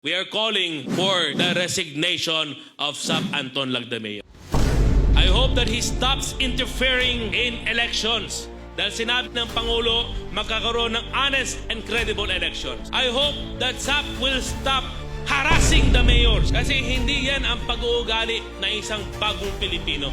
We are calling for the resignation of Sap Anton Lagdameo. I hope that he stops interfering in elections. Dahil sinabi ng Pangulo, magkakaroon ng honest and credible elections. I hope that Sap will stop harassing the mayors. Kasi hindi yan ang pag-uugali na isang bagong Pilipino.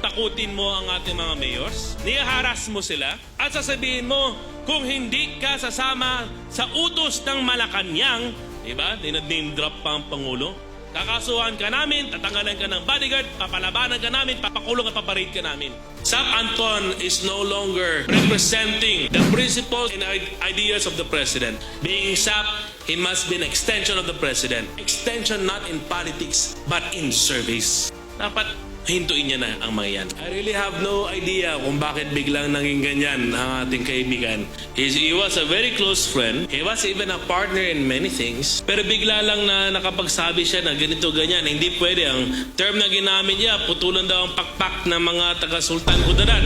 Takutin mo ang ating mga mayors, nihaharas mo sila, at sasabihin mo, kung hindi ka sasama sa utos ng Malacanang, diba? Dinadname drop pa ang Pangulo. Kakasuhan ka namin, tatanggalan ka ng bodyguard, papalabanan ka namin, papakulong at paparade ka namin. Sap Anton is no longer representing the principles and ideas of the President. Being Sap, he must be an extension of the President. Extension not in politics, but in service. Dapat hintuin niya na ang mga yan. I really have no idea kung bakit biglang naging ganyan ang ating kaibigan. He was a very close friend. He was even a partner in many things. Pero bigla lang na nakapagsabi siya na ganito ganyan. Hindi pwede. Ang term na ginamit niya, putulan daw ang pakpak ng mga taga-Sultan Kudarat.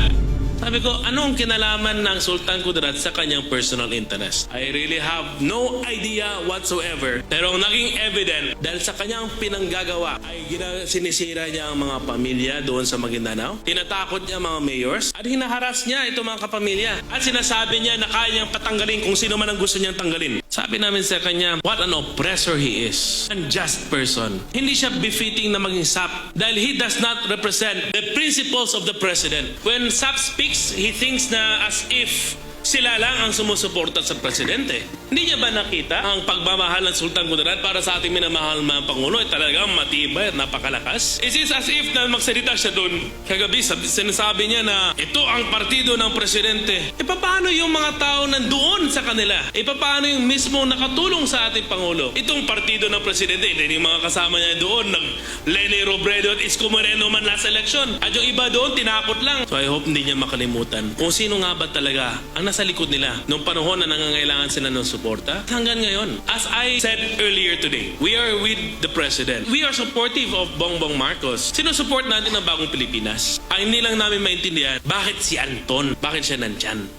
Sabi ko, anong kinalaman ng Sultan Kudarat sa kanyang personal interest? I really have no idea whatsoever. Pero ang naging evident, dahil sa kanyang pinanggagawa, ay sinisira niya ang mga pamilya doon sa Maguindanao. Tinatakot niya ang mga mayors. At hinaharas niya itong mga kapamilya. At sinasabi niya na kaya niyang patanggalin kung sino man ang gusto niyang tanggalin. Sabi namin sa kanya, what an oppressor he is. Unjust person. Hindi siya befitting na maging Sap dahil he does not represent the principles of the President. When Sap speaks, he thinks na as if sila lang ang sumusuporta sa Presidente. Hindi niya ba nakita ang pagmamahal ng Sultan Kudarat para sa ating minamahal mga Pangulo ay talagang matibay at napakalakas? It is as if na magsalita siya doon. Kagabi, sinasabi niya na ito ang partido ng Presidente. E paano yung mga tao nandoon sa kanila? E paano yung mismo nakatulong sa ating Pangulo? Itong partido ng Presidente, yung mga kasama niya doon, Leni Robredo at Isko Moreno man last election. At yung iba doon, tinakot lang. So I hope hindi niya makalimutan kung sino nga ba talaga ang nasa likod nila nung panahon na nangangailangan sila ng suporta. Hanggang ngayon, as I said earlier today, we are with the President. We are supportive of Bongbong Marcos. Sinusupport natin ang bagong Pilipinas. Ay hindi lang namin maintindihan, bakit si Anton? Bakit siya nandyan?